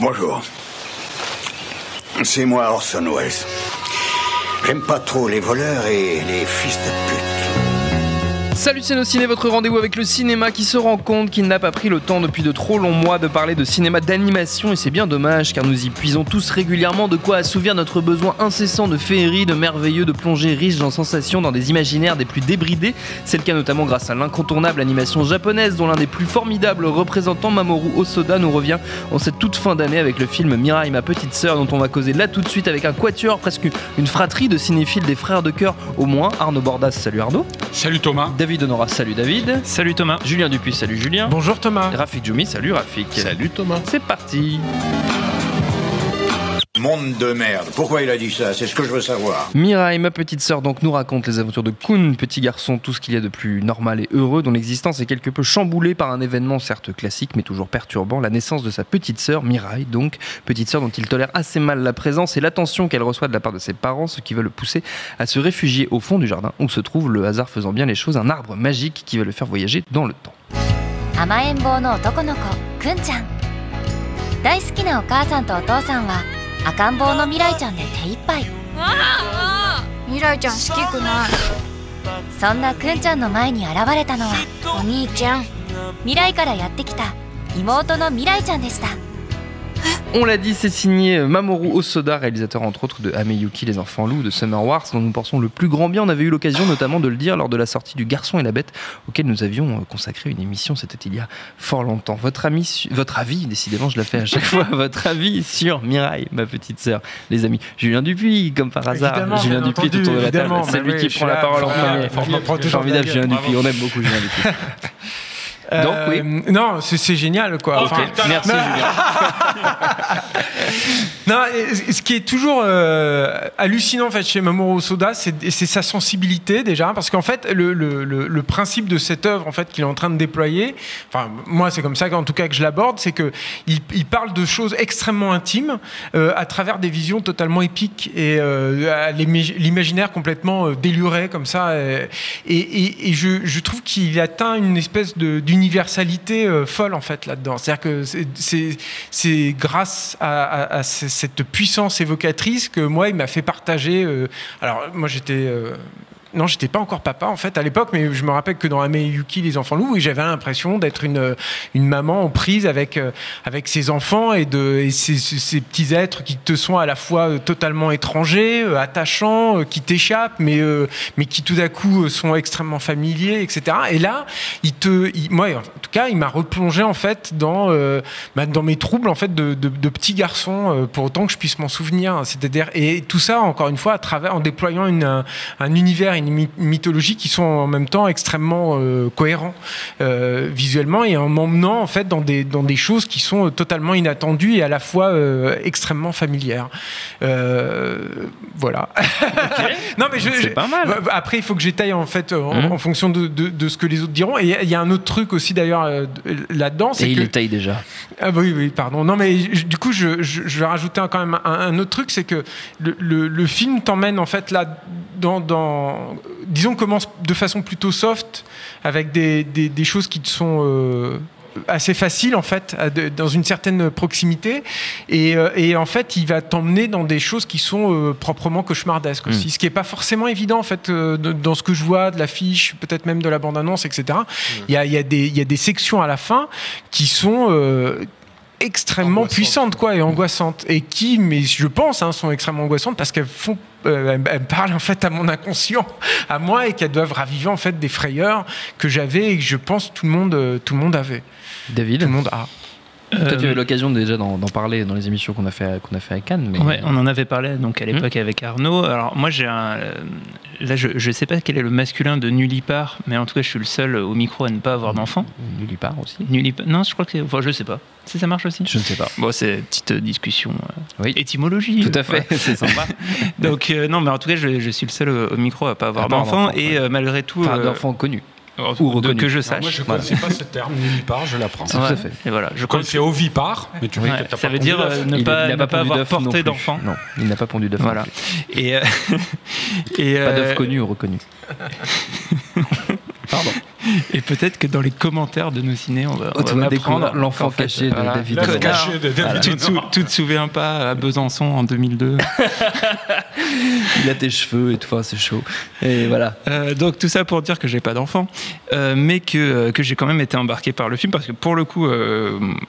Bonjour. C'est moi Orson Welles. J'aime pas trop les voleurs et les fils de pute. Salut c'est Ciné, votre rendez-vous avec le cinéma qui se rend compte qu'il n'a pas pris le temps depuis de trop longs mois de parler de cinéma d'animation, et c'est bien dommage car nous y puisons tous régulièrement de quoi assouvir notre besoin incessant de féerie, de merveilleux, de plongées riches en sensations dans des imaginaires des plus débridés. C'est le cas notamment grâce à l'incontournable animation japonaise dont l'un des plus formidables représentants, Mamoru Hosoda, nous revient en cette toute fin d'année avec le film Mirai, ma petite sœur, dont on va causer là tout de suite avec un quatuor, presque une fratrie de cinéphiles des frères de cœur au moins. Arnaud Bordas, salut Arnaud. Salut Thomas. David Honora, salut David. Salut Thomas. Julien Dupuis, salut Julien. Bonjour Thomas. Rafik Djoumi, salut Rafik. Salut Thomas. C'est parti. Monde de merde. Pourquoi il a dit ça? C'est ce que je veux savoir. Mirai, ma petite sœur, donc nous raconte les aventures de Kun, petit garçon, tout ce qu'il y a de plus normal et heureux, dont l'existence est quelque peu chamboulée par un événement certes classique mais toujours perturbant, la naissance de sa petite sœur, Mirai, donc petite sœur dont il tolère assez mal la présence et l'attention qu'elle reçoit de la part de ses parents, ce qui va le pousser à se réfugier au fond du jardin où se trouve, le hasard faisant bien les choses, un arbre magique qui va le faire voyager dans le temps. 甘えん坊の男の子くんちゃん大好きなお母さんとお父さんは赤ん坊の未来ちゃんで手一杯未来ちゃん好きくないそんなくんちゃんの前に現れたのはお兄ちゃん未来からやってきた妹の未来ちゃんでした On l'a dit, c'est signé Mamoru Hosoda, réalisateur entre autres de Ameyuki, les enfants loups, de Summer Wars, dont nous pensons le plus grand bien. On avait eu l'occasion notamment de le dire lors de la sortie du Garçon et la Bête, auquel nous avions consacré une émission, c'était il y a fort longtemps. Votre avis, décidément je la fais à chaque fois, votre avis sur Mirai, ma petite sœur, les amis. Julien Dupuis, comme par hasard. Évidemment, Julien Dupuis est autour de la table, c'est lui qui prend la parole en premier. Formidable Julien Dupuis, on aime beaucoup Julien Dupuis. Donc oui. Non, c'est génial quoi. Okay. Merci Julien. Non, ce qui est toujours hallucinant en fait chez Mamoru Hosoda, c'est sa sensibilité déjà, parce qu'en fait le principe de cette œuvre en fait qu'il est en train de déployer, enfin moi c'est comme ça en tout cas que je l'aborde, c'est que il parle de choses extrêmement intimes à travers des visions totalement épiques et l'imaginaire complètement déluré comme ça, et je trouve qu'il atteint une espèce d'universalité folle en fait là-dedans. C'est-à-dire que c'est grâce à cette puissance évocatrice que moi il m'a fait partager. Alors moi non, j'étais pas encore papa en fait à l'époque, mais je me rappelle que dans Ameyuki, les enfants loups, j'avais l'impression d'être une maman en prise avec ses enfants et ces petits êtres qui te sont à la fois totalement étrangers, attachants, qui t'échappent, mais qui tout à coup sont extrêmement familiers, etc. Et là, moi, en tout cas, il m'a replongé en fait dans mes troubles en fait de petit garçon, pour autant que je puisse m'en souvenir. C'est-à-dire, et tout ça encore une fois en déployant un univers, une mythologie qui sont en même temps extrêmement cohérents visuellement, et en m'emmenant en fait dans des choses qui sont totalement inattendues et à la fois extrêmement familières. Voilà. Okay. Non mais c'est pas mal. Après il faut que j'étaye en fait en fonction de ce que les autres diront, et il y a un autre truc aussi d'ailleurs là-dedans, c'est il étaye déjà. Ah oui pardon. Non mais du coup je vais rajouter quand même un autre truc, c'est que le film t'emmène en fait là disons, commence de façon plutôt soft, avec des choses qui te sont assez faciles en fait, dans une certaine proximité, et en fait il va t'emmener dans des choses qui sont proprement cauchemardesques aussi, ce qui est pas forcément évident en fait dans ce que je vois de l'affiche, peut-être même de la bande-annonce, etc. Il y a des sections à la fin qui sont extrêmement puissantes quoi, et angoissantes, et qui, mais je pense, sont extrêmement angoissantes parce qu'elles parlent en fait à mon inconscient, à moi, et qu'elles doivent raviver en fait des frayeurs que j'avais et que je pense tout le monde avait. David, tout le monde a. Toi, tu as eu l'occasion déjà d'en parler dans les émissions qu'on a fait à Cannes. Mais... Ouais, on en avait parlé donc à l'époque avec Arnaud. Alors moi là je sais pas quel est le masculin de Nullipar, mais en tout cas je suis le seul au micro à ne pas avoir d'enfant. Nullipar aussi. Non, je crois que je sais pas. Ça marche aussi. Je ne sais pas. Bon, c'est une petite discussion étymologie. Tout à fait, c'est sympa. Donc non, mais en tout cas je suis le seul au micro à pas avoir d'enfant, et malgré tout. Enfin, d'enfants connus. Que je sache. Moi, je ne connaissais pas ce terme, nullipare, je l'apprends. Tout à fait. Et voilà, je connaissais ovipare, mais tu vois que ça veut dire ne pas avoir porté d'enfant. Non, il n'a pas pondu d'œuf. Voilà. Et pas d'œuf connu ou reconnu. Pardon. Et peut-être que dans les commentaires de nos ciné, on va découvrir l'enfant caché de David Connard. Tu te souviens pas à Besançon en 2002? Il a tes cheveux et tout, c'est chaud. Et voilà. Donc tout ça pour dire que j'ai pas d'enfant, mais que j'ai quand même été embarqué par le film, parce que pour le coup,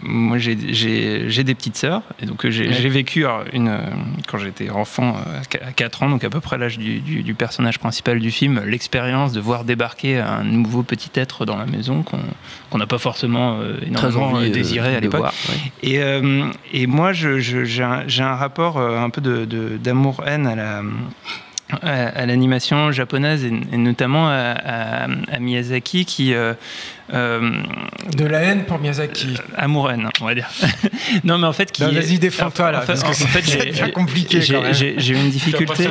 moi j'ai des petites sœurs, et donc j'ai vécu quand j'étais enfant à 4 ans, donc à peu près l'âge du personnage principal du film, l'expérience de voir débarquer un nouveau petit être dans la maison qu'on n'a pas forcément énormément désiré à l'époque. Et moi j'ai un rapport un peu d'amour-haine à l'animation japonaise, et notamment à Miyazaki, qui de la haine pour Miyazaki, amour-haine, on va dire. Non, mais en fait, vas-y, défends-toi là, parce que c'est bien compliqué. J'ai une difficulté.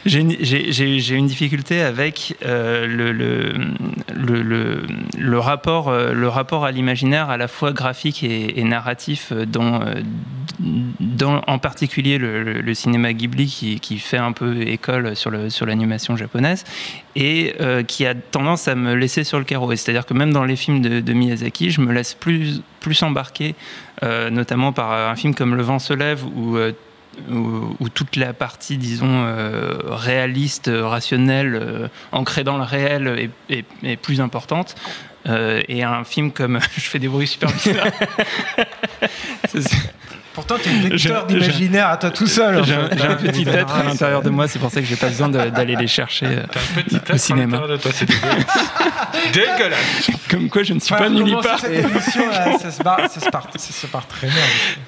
J'ai une difficulté avec le rapport à l'imaginaire, à la fois graphique et narratif, dans en particulier le cinéma Ghibli, qui fait un peu école sur l'animation japonaise, et qui a tendance à me laisser sur le carreau. C'est-à-dire que même dans les films de Miyazaki, je me laisse plus embarquer, notamment par un film comme Le vent se lève, où toute la partie, disons, réaliste, rationnelle, ancrée dans le réel, est plus importante. Et un film comme... Je fais des bruits super bizarres. Pourtant, tu es une vecteur d'imaginaire à toi tout seul. J'ai un petit être à l'intérieur de moi, c'est pour ça que j'ai pas besoin d'aller les chercher au cinéma. De toi, c'est dégueulasse. Comme quoi, je ne suis pas nulle part. Cette émission, ça se part très bien.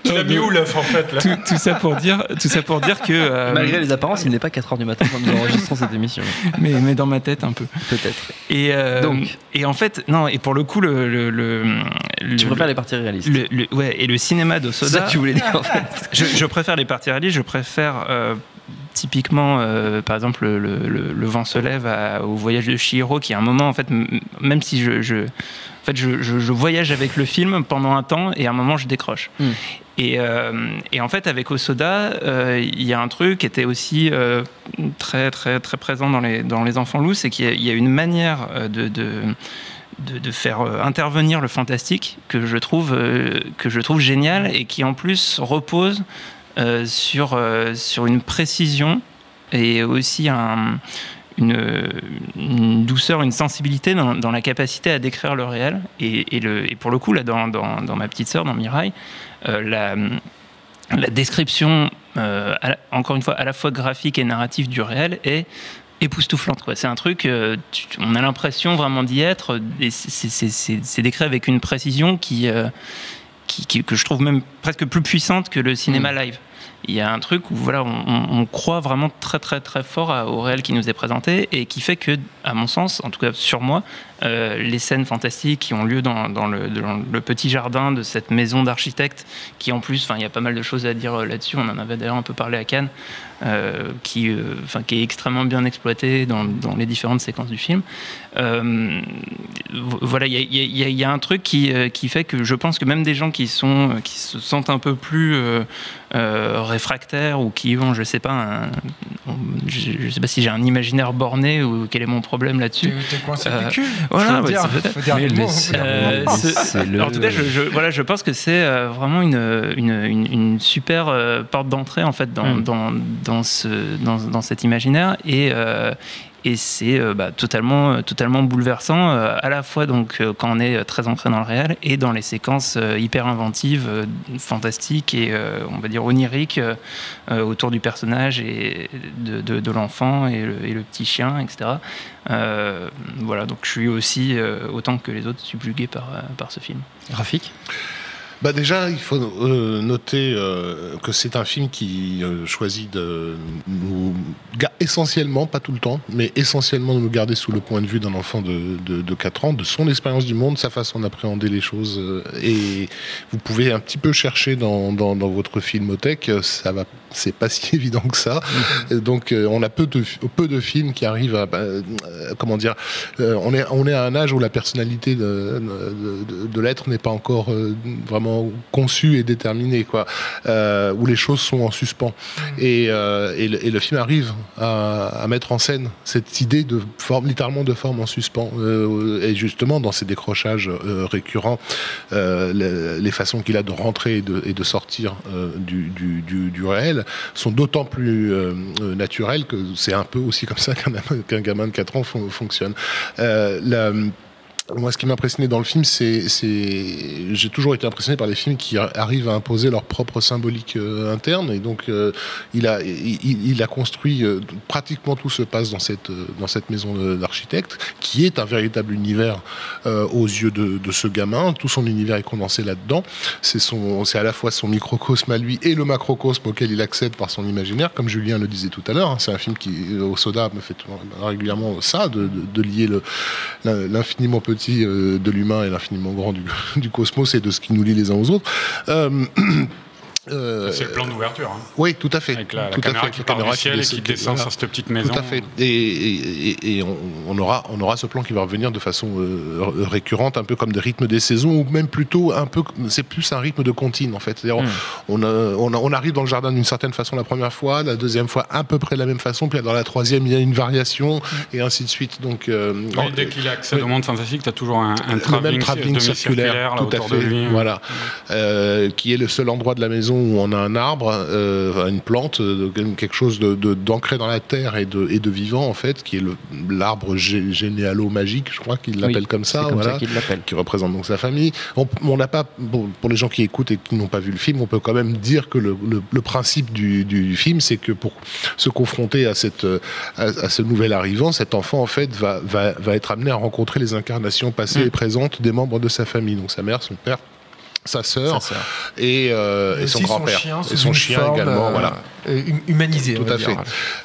Tu l'as mis où l'œuf en fait là? Tout ça pour dire que malgré les apparences, il n'est pas 4h du matin quand nous enregistrons cette émission. Mais dans ma tête un peu. Peut-être. Et en fait, non. Et pour le coup, tu préfères les parties réalistes. Ouais. Et le cinéma d'Osoda. C'est ça que tu voulais dire en fait. Je préfère les parties réalistes. Je préfère typiquement, par exemple, le vent se lève au voyage de Chihiro, qui est un moment, en fait, même si je voyage avec le film pendant un temps, et à un moment je décroche. Et en fait, avec Osoda, il y a un truc qui était aussi très très très présent dans les Enfants loups, c'est qu'il y a une manière de faire intervenir le fantastique que je trouve génial, et qui en plus repose sur une précision, et aussi une douceur, une sensibilité dans la capacité à décrire le réel. Et pour le coup, là, dans Ma petite sœur, dans Mirai, la description, encore une fois, à la fois graphique et narrative du réel est époustouflante, quoi. C'est un truc, on a l'impression vraiment d'y être, et c'est décrit avec une précision que je trouve même presque plus puissante que le cinéma live. Il y a un truc où voilà, on croit vraiment très très très fort au réel qui nous est présenté, et qui fait que, à mon sens, en tout cas sur moi, les scènes fantastiques qui ont lieu dans le petit jardin de cette maison d'architecte, qui en plus, il y a pas mal de choses à dire là-dessus, on en avait d'ailleurs un peu parlé à Cannes, qui est extrêmement bien exploité dans les différentes séquences du film. Voilà, il y a un truc qui fait que je pense que même des gens qui se sentent un peu plus réfractaires, ou qui ont, je sais pas si j'ai un imaginaire borné, ou quel est mon problème là-dessus. T'es coincé du cul. Voilà, faut dire le mot. En tout cas, je pense que c'est vraiment une super porte d'entrée, en fait, dans cet imaginaire, et c'est totalement bouleversant, à la fois donc quand on est très ancré dans le réel, et dans les séquences hyper inventives, fantastiques et on va dire oniriques, autour du personnage et de l'enfant et le petit chien, etc. Voilà, donc je suis aussi, autant que les autres, subjugué par ce film. Rafik ? Déjà, il faut noter que c'est un film qui choisit de nous essentiellement, pas tout le temps, mais essentiellement de nous garder sous le point de vue d'un enfant de 4 ans, de son expérience du monde, sa façon d'appréhender les choses. Et vous pouvez un petit peu chercher dans votre filmothèque, c'est pas si évident que ça. Donc, on a peu de films qui arrivent à... comment dire, on est à un âge où la personnalité de l'être n'est pas encore vraiment particulièrement conçu et déterminé, quoi, où les choses sont en suspens. Et le film arrive à mettre en scène cette idée de forme, littéralement de forme en suspens. Et justement, dans ces décrochages récurrents, les façons qu'il a de rentrer et de sortir du réel sont d'autant plus naturelles que c'est un peu aussi comme ça qu'un gamin de 4 ans fonctionne. Moi, ce qui m'a impressionné dans le film, j'ai toujours été impressionné par les films qui arrivent à imposer leur propre symbolique interne. Et donc, il a construit pratiquement tout se passe dans cette maison d'architecte, qui est un véritable univers aux yeux de ce gamin. Tout son univers est condensé là-dedans. C'est à la fois son microcosme à lui et le macrocosme auquel il accède par son imaginaire, comme Julien le disait tout à l'heure. C'est un film qui, au Soda, me fait régulièrement ça, de lier l'infiniment petit de l'humain et l'infiniment grand du cosmos et de ce qui nous lie les uns aux autres. C'est le plan d'ouverture. Hein. Oui, tout à fait. Avec la caméra qui part du ciel et qui descend sur cette petite maison. Tout à fait. Et on aura ce plan qui va revenir de façon récurrente, un peu comme des rythmes des saisons, ou même plutôt un peu. C'est plus un rythme de comptine en fait. C'est-à-dire on arrive dans le jardin d'une certaine façon la première fois, la deuxième fois à peu près de la même façon, puis dans la troisième il y a une variation et ainsi de suite. Donc dès qu'il accède au monde fantastique, tu as toujours un travelling circulaire là, tout à fait. Lui. Voilà, qui est le seul endroit de la maison où on a un arbre, une plante, quelque chose d'ancré dans la terre et de vivant en fait, qui est l'arbre généalo-magique, je crois qu'il l'appelle comme ça, comme voilà, ça qu'il l'appelle. Qui représente donc sa famille. On n'a pas, pour les gens qui écoutent et qui n'ont pas vu le film, on peut quand même dire que le principe du film, c'est que pour se confronter à ce nouvel arrivant, cet enfant en fait va être amené à rencontrer les incarnations passées et présentes des membres de sa famille, donc sa mère, son père, sa sœur et son grand-père et son chien également, voilà, humanisé, tout à fait.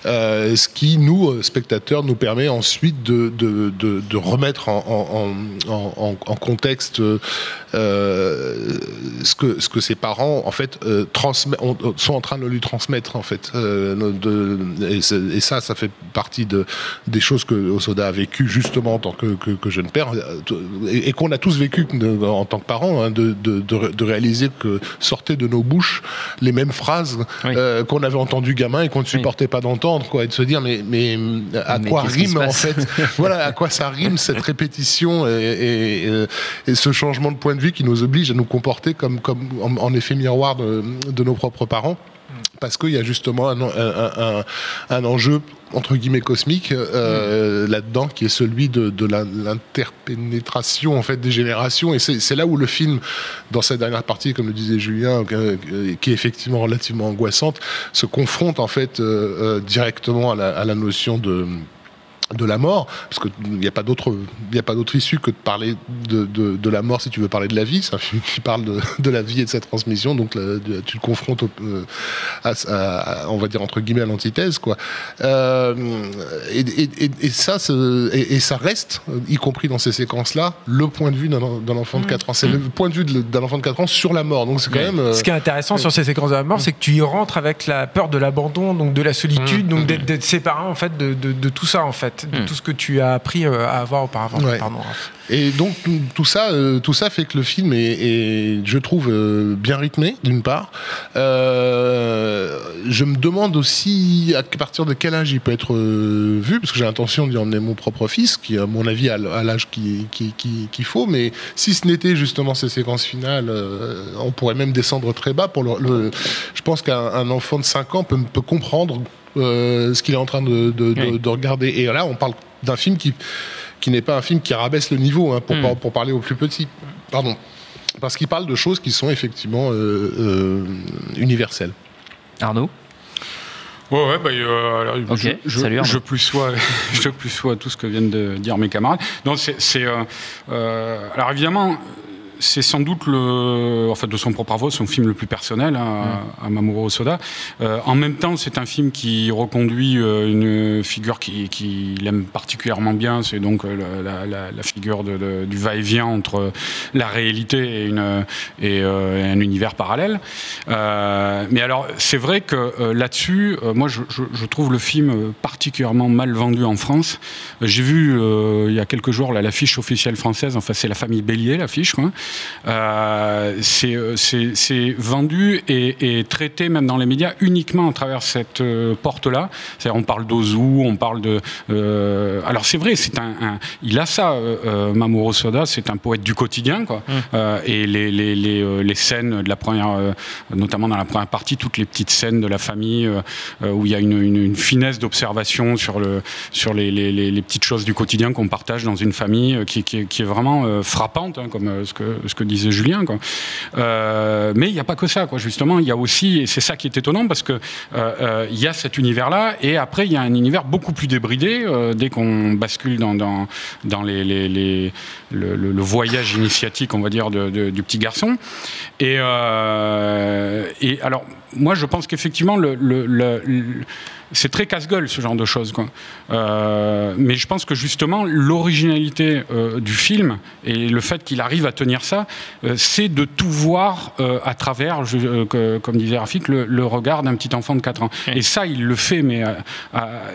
Ce qui nous spectateurs nous permet ensuite de remettre en contexte ce que ses parents en fait sont en train de lui transmettre en fait, et ça fait partie des choses que Hosoda a vécu justement en tant que jeune père et qu'on a tous vécu en tant que parents, hein, de réaliser que sortaient de nos bouches les mêmes phrases qu'on avait entendues gamin et qu'on ne supportait pas d'entendre, quoi, et de se dire mais à quoi rime en fait voilà, à quoi ça rime cette répétition et ce changement de point de vue qui nous oblige à nous comporter comme en effet miroir de nos propres parents, parce qu'il y a justement un enjeu entre guillemets cosmique là-dedans, qui est celui de l'interpénétration en fait des générations, et c'est là où le film, dans sa dernière partie, comme le disait Julien, qui est effectivement relativement angoissante, se confronte en fait directement à la notion de la mort, parce qu'il n'y a pas d'autre issue que de parler de la mort si tu veux parler de la vie. C'est un film qui parle de la vie et de sa transmission, donc tu le confrontes on va dire entre guillemets à l'antithèse, quoi. Et ça reste, y compris dans ces séquences-là, le point de vue d'un enfant de 4 ans. C'est le point de vue d'un enfant de 4 ans sur la mort. Donc c'est quand même. Ce qui est intéressant sur ces séquences de la mort, c'est que tu y rentres avec la peur de l'abandon, donc de la solitude, donc d'être séparé en fait de tout ça en fait. De tout ce que tu as appris à avoir auparavant. Ouais. Pardon. Et donc tout ça fait que le film est je trouve, bien rythmé d'une part. Je me demande aussi à partir de quel âge il peut être vu, parce que j'ai l'intention d'y emmener mon propre fils, qui à mon avis a l'âge qu'il faut, mais si ce n'était justement ces séquences finales, on pourrait même descendre très bas pour je pense qu'un enfant de 5 ans peut comprendre ce qu'il est en train de regarder. Et là, on parle d'un film qui n'est pas un film qui rabaisse le niveau, hein, pour parler aux plus petits. Pardon. Parce qu'il parle de choses qui sont effectivement universelles. Arnaud ? Ouais, okay. Je plus sois tout ce que viennent de dire mes camarades. Donc alors évidemment, c'est sans doute de son propre aveu, son film le plus personnel à Mamoru Hosoda. En même temps, c'est un film qui reconduit une figure qu'il aime particulièrement bien. C'est donc la figure du va-et-vient entre la réalité et un univers parallèle. Mais alors, c'est vrai que là-dessus, moi, je trouve le film particulièrement mal vendu en France. J'ai vu il y a quelques jours l'affiche officielle française. Enfin, c'est La Famille Bélier, l'affiche, quoi. c'est vendu et traité même dans les médias uniquement à travers cette porte-là. C'est-à-dire on parle d'Ozu, on parle de... alors c'est vrai, il a ça, Mamoru Soda, c'est un poète du quotidien, quoi. Et les scènes de la première, notamment dans la première partie, toutes les petites scènes de la famille où il y a une finesse d'observation sur les petites choses du quotidien qu'on partage dans une famille qui est vraiment frappante, hein, comme ce que disait Julien, quoi. Mais il n'y a pas que ça, quoi. Justement, il y a aussi, et c'est ça qui est étonnant, parce que il y a cet univers-là, et après il y a un univers beaucoup plus débridé dès qu'on bascule dans le voyage initiatique, on va dire, du petit garçon. Et alors, moi, je pense qu'effectivement, c'est très casse-gueule, ce genre de choses, quoi. Mais je pense que justement, l'originalité du film et le fait qu'il arrive à tenir ça, c'est de tout voir à travers, comme disait Rafik, le regard d'un petit enfant de 4 ans. Et ça, il le fait, mais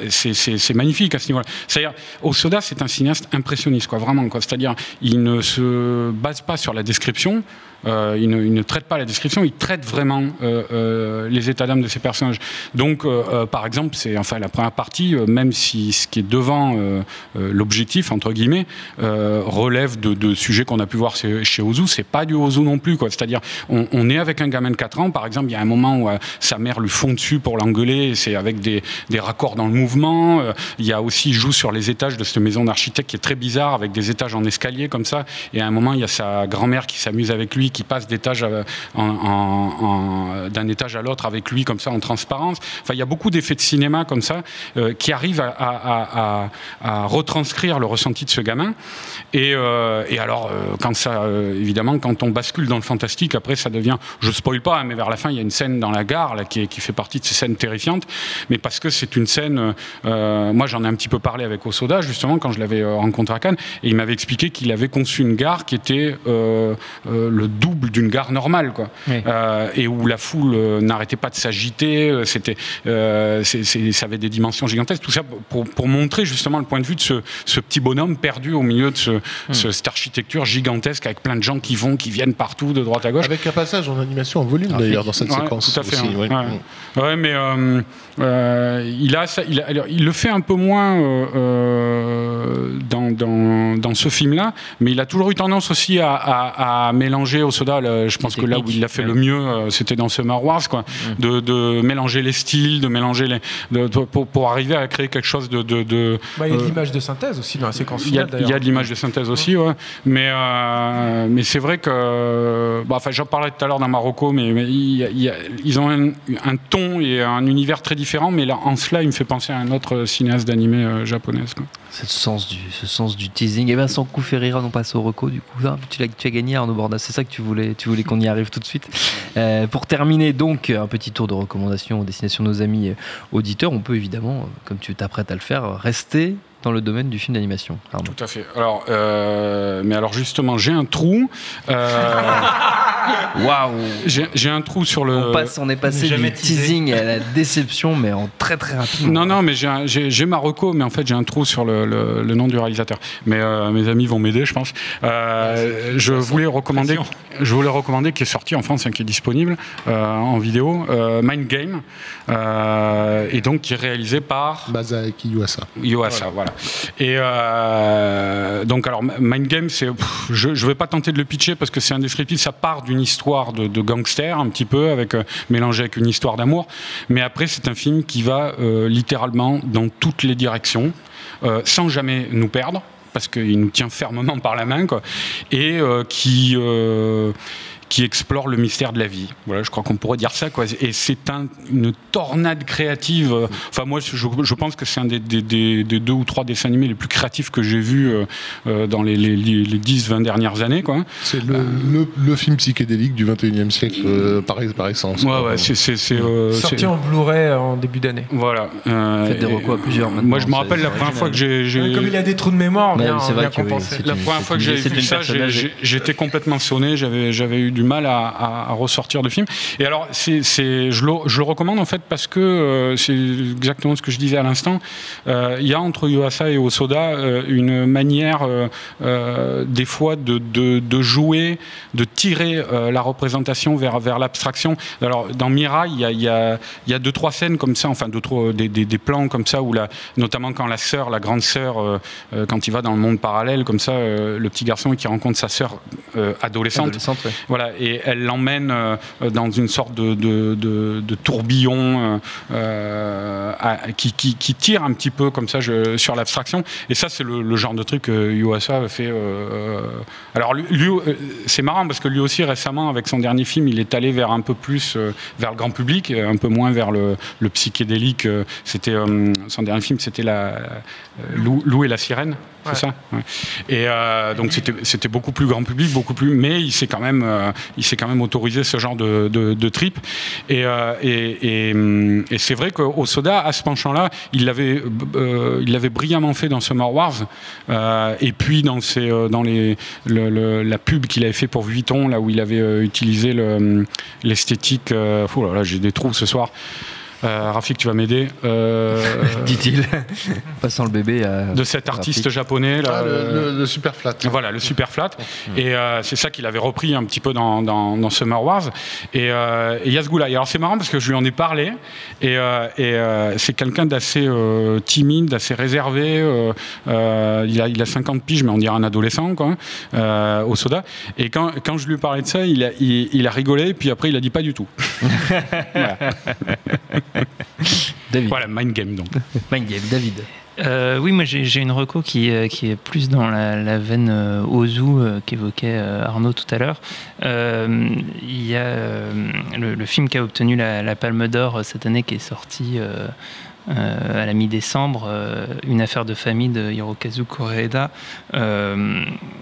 c'est magnifique à ce niveau-là. C'est-à-dire, Osoda, c'est un cinéaste impressionniste, quoi, vraiment, quoi. C'est-à-dire, il ne se base pas sur la description. Il ne traite pas la description, il traite vraiment les états d'âme de ces personnages. Donc, par exemple, c'est la première partie, même si ce qui est devant l'objectif, entre guillemets, relève de sujets qu'on a pu voir chez Ozu, c'est pas du Ozu non plus, quoi. C'est-à-dire, on est avec un gamin de 4 ans, par exemple, il y a un moment où sa mère lui fond dessus pour l'engueuler, c'est avec des raccords dans le mouvement. Il y a aussi, il joue sur les étages de cette maison d'architecte qui est très bizarre, avec des étages en escalier comme ça, et à un moment, il y a sa grand-mère qui s'amuse avec lui, qui passe d'étage d'un étage à l'autre avec lui comme ça en transparence. Enfin, il y a beaucoup d'effets de cinéma comme ça qui arrivent à retranscrire le ressenti de ce gamin. Et alors, évidemment, quand on bascule dans le fantastique, après ça devient, je spoil pas, hein, mais vers la fin il y a une scène dans la gare là, qui fait partie de ces scènes terrifiantes, mais parce que c'est une scène, moi j'en ai un petit peu parlé avec Osoda justement quand je l'avais rencontré à Cannes, et il m'avait expliqué qu'il avait conçu une gare qui était le double d'une gare normale, quoi. Oui. Et où la foule n'arrêtait pas de s'agiter, ça avait des dimensions gigantesques, tout ça pour montrer justement le point de vue de ce petit bonhomme perdu au milieu de cette architecture gigantesque avec plein de gens qui viennent partout de droite à gauche. Avec un passage en animation en volume d'ailleurs dans cette séquence. Tout à fait. Aussi, ouais, mais il le fait un peu moins dans ce film-là, mais il a toujours eu tendance aussi à mélanger Osoda. Je pense que là où il l'a fait le mieux, c'était dans Summer Wars, quoi, de mélanger les styles, de mélanger pour arriver à créer quelque chose de. Il y a de l'image de synthèse aussi dans la séquence finale. Il y a de l'image de synthèse aussi, ouais. Mais c'est vrai que, j'en parlais tout à l'heure dans Marocco, mais ils ont un ton et un univers très différent, mais là, en cela, il me fait penser à un autre cinéaste d'animé japonaise, quoi. C'est ce sens du teasing. Et Vincent Couferira, on passe au reco du coup. Tu as gagné, Arnaud Bordas, c'est ça que tu voulais qu'on y arrive tout de suite. Pour terminer donc, un petit tour de recommandations aux destinations de nos amis auditeurs. On peut évidemment, comme tu t'apprêtes à le faire, rester dans le domaine du film d'animation. Arnaud. Tout à fait. Alors, mais alors justement, j'ai un trou. Waouh. J'ai un trou sur le. On est passé du teasing à la déception, mais en très très rapide. Non, mais j'ai ma reco, mais en fait j'ai un trou sur le nom du réalisateur. Mais mes amis vont m'aider, je pense. Je voulais recommander, qui est sorti en France, hein, qui est disponible en vidéo, Mind Game, et donc qui est réalisé par Masaaki Yuasa, voilà. Et donc alors Mind Game, je vais pas tenter de le pitcher parce que c'est indescriptible. Ça part d'une histoire de gangster un petit peu mélangé avec une histoire d'amour, mais après c'est un film qui va littéralement dans toutes les directions sans jamais nous perdre parce qu'il nous tient fermement par la main, quoi, et qui explore le mystère de la vie. Voilà, je crois qu'on pourrait dire ça, quoi. Et c'est une tornade créative. Enfin, moi, je pense que c'est un des 2 ou 3 dessins animés les plus créatifs que j'ai vus dans les 10-20 dernières années, quoi. C'est le film psychédélique du 21e siècle par essence. Ouais, c'est sorti en Blu-ray en début d'année. Voilà. Faites des recos à plusieurs maintenant. Moi, je me rappelle la première fois que j'ai... Comme il a des trous de mémoire, c'est vrai que compenser. La première fois que j'ai vu ça, j'étais complètement sonné. J'avais eu du mal à ressortir de film. Et alors, je le recommande en fait parce que c'est exactement ce que je disais à l'instant. Il y a entre Yuasa et Osoda une manière des fois de jouer, de tirer la représentation vers l'abstraction. Alors dans Mirai, il y a 2-3 scènes comme ça, enfin des plans comme ça où notamment quand la grande sœur, quand il va dans le monde parallèle comme ça, le petit garçon qui rencontre sa sœur adolescente, ouais. voilà, et elle l'emmène dans une sorte de tourbillon qui tire un petit peu comme ça sur l'abstraction. Et ça, c'est le genre de truc que Yuasa fait. Alors lui, c'est marrant parce que lui aussi récemment, avec son dernier film, il est allé vers un peu plus vers le grand public, un peu moins vers le psychédélique. C'était son dernier film, c'était Lou et la sirène. C'est ça. Ouais. Et donc c'était beaucoup plus grand public, mais il s'est quand même autorisé ce genre de trip. Et c'est vrai qu'Osoda, à ce penchant-là, il l'avait brillamment fait dans Summer Wars, et puis dans la pub qu'il avait fait pour Vuitton, là où il avait utilisé l'esthétique. Oh là là, j'ai des trous ce soir. Rafik, tu vas m'aider. Dit-il, passant le bébé de cet artiste japonais là, le Super Flat. Voilà, le Super Flat. Et c'est ça qu'il avait repris un petit peu dans Summer Wars. Et il y a ce goût-là. Et alors c'est marrant parce que je lui en ai parlé. Et c'est quelqu'un d'assez timide, d'assez réservé. Il a 50 piges, mais on dirait un adolescent, quoi, Osoda. Et quand je lui parlais de ça, il a rigolé. Puis après, il a dit pas du tout. Voilà. David. Voilà, Mind Game donc. Mind Game, David. Oui, moi j'ai une reco qui est plus dans la veine Ozu qu'évoquait Arnaud tout à l'heure. Il y a le film qui a obtenu la Palme d'Or cette année, qui est sorti à la mi-décembre, Une affaire de famille de Hirokazu Koreeda,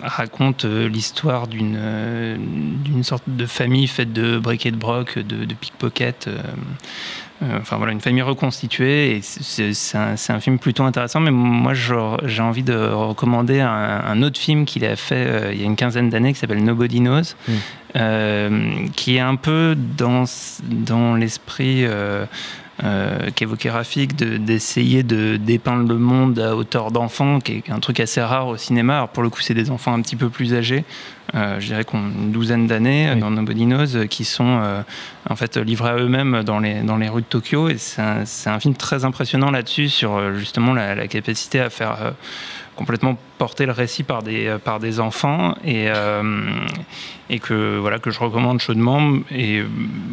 raconte l'histoire d'une sorte de famille faite de bric et de broc, de pickpocket. Enfin voilà, une famille reconstituée, et c'est un film plutôt intéressant. Mais moi j'ai envie de recommander un autre film qu'il a fait il y a une quinzaine d'années, qui s'appelle Nobody Knows, qui est un peu dans l'esprit qu'évoquait Rafik, d'essayer de dépeindre le monde à hauteur d'enfant, qui est un truc assez rare au cinéma. Alors pour le coup, c'est des enfants un petit peu plus âgés, je dirais qu'on a une douzaine d'années, dans Nobody Knows, qui sont en fait livrés à eux-mêmes dans les rues de Tokyo. Et c'est un film très impressionnant là-dessus, sur justement la capacité à faire complètement porter le récit par des enfants, et que je recommande chaudement, et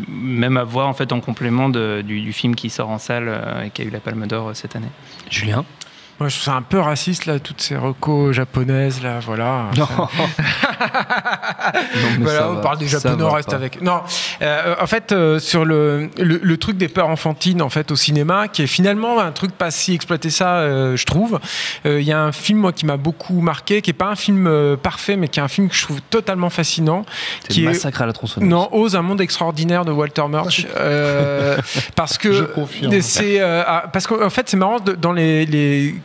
même à voir en fait en complément du film qui sort en salle et qui a eu la Palme d'Or cette année. Julien. Moi, je trouve ça un peu raciste, là, toutes ces recos japonaises, là, voilà. Non. Voilà, on parle des japonais, on reste avec. Non, en fait, sur le truc des peurs enfantines, en fait, au cinéma, qui est finalement un truc pas si exploité ça, je trouve. Il y a un film, moi, qui m'a beaucoup marqué, qui est pas un film parfait, mais qui est un film que je trouve totalement fascinant. C'est Massacre à la tronçonneuse. Non, Ose, un monde extraordinaire de Walter Murch. Parce que je confirme. Parce qu'en fait, c'est marrant, dans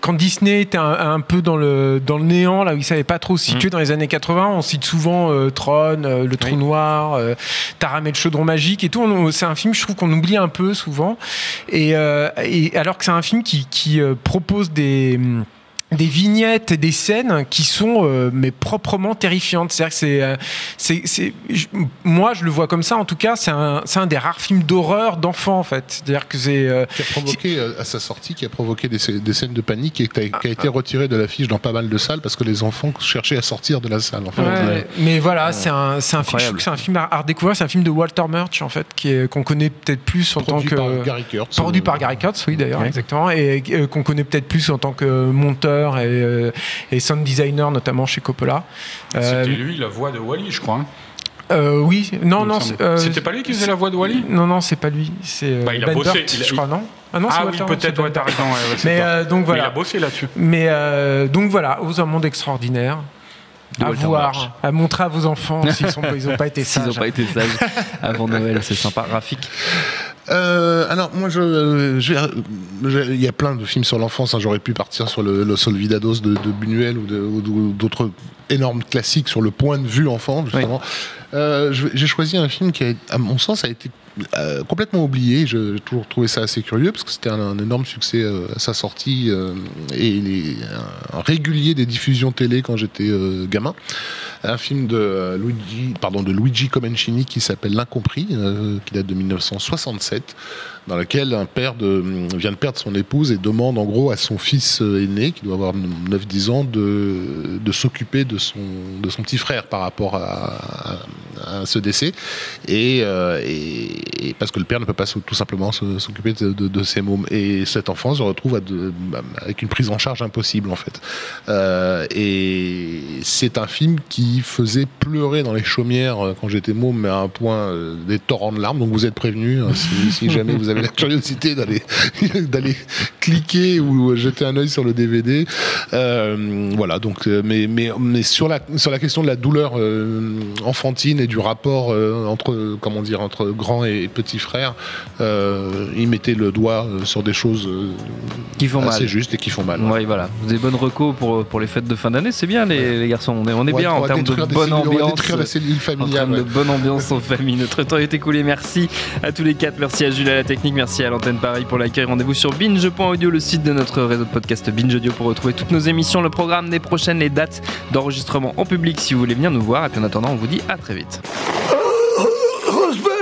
quand Disney était un peu dans le néant, là où il savait pas trop se situer dans les années 80, on cite souvent Tron, Le Trou Noir, Taram et le Chaudron Magique et tout. C'est un film, je trouve, qu'on oublie un peu souvent. Et alors que c'est un film qui propose des vignettes et des scènes qui sont mais proprement terrifiantes. C'est-à-dire que moi je le vois comme ça, en tout cas c'est un des rares films d'horreur d'enfants, en fait. C'est-à-dire que qui a provoqué à sa sortie, qui a provoqué des scènes de panique, et qui a été retiré de l'affiche dans pas mal de salles parce que les enfants cherchaient à sortir de la salle, en fait. Mais voilà, c'est un film, je trouve que c'est un film à redécouvrir. C'est un film de Walter Murch, en fait, qu'on connaît peut-être plus en tant que Gary Kurtz, produit par Gary Kurtz, oui, d'ailleurs, exactement, et qu'on connaît peut-être plus en tant que monteur et sound designer, notamment chez Coppola. C'était lui la voix de Wall-E, je crois. Oui, non. C'était pas lui qui faisait la voix de Wall-E ? Non, c'est pas lui. C'est il a Ben bossé, Burt, je crois, non ? Non, oui, peut-être, t'as raison. Mais donc voilà. Il a bossé là-dessus. Mais donc voilà, Ose, un monde extraordinaire. À voir, à montrer à vos enfants s'ils n'ont pas été sages. S'ils n'ont pas été sages avant Noël, c'est sympa. Rafik. Alors moi il y a plein de films sur l'enfance, hein. J'aurais pu partir sur le Los Olvidados de Buñuel ou d'autres énormes classiques sur le point de vue enfant justement. J'ai choisi un film qui à mon sens a été complètement oublié. J'ai toujours trouvé ça assez curieux parce que c'était un énorme succès à sa sortie et un régulier des diffusions télé quand j'étais gamin. Un film de Luigi Comencini qui s'appelle L'Incompris, qui date de 1967, dans lequel un père vient de perdre son épouse et demande en gros à son fils aîné, qui doit avoir 9-10 ans, de s'occuper de son petit frère par rapport à ce décès, et parce que le père ne peut pas tout simplement s'occuper de ses mômes. Et cet enfant se retrouve avec une prise en charge impossible en fait. Et c'est un film qui faisait pleurer dans les chaumières quand j'étais môme, mais à un point des torrents de larmes. Donc vous êtes prévenus, hein, si jamais vous avez la curiosité d'aller cliquer ou jeter un œil sur le DVD. Voilà. Donc, mais sur la question de la douleur enfantine et du rapport entre grands et petits frères, il mettait le doigt sur des choses qui font assez mal. Justes et qui font mal. Ouais, voilà. Des bonnes recos pour les fêtes de fin d'année, c'est bien les garçons. On est bien en termes de bonne ambiance. Détruire la cellule familiale. En termes de bonne ambiance en famille. Notre temps est écoulé. Merci à tous les quatre. Merci à Jules à la technique. Merci à l'antenne Paris pour l'accueil. Rendez-vous sur binge.audio, le site de notre réseau de podcast Binge Audio, pour retrouver toutes nos émissions, le programme des prochaines, les dates d'enregistrement en public si vous voulez venir nous voir. Et puis en attendant, on vous dit à très vite. Rosebud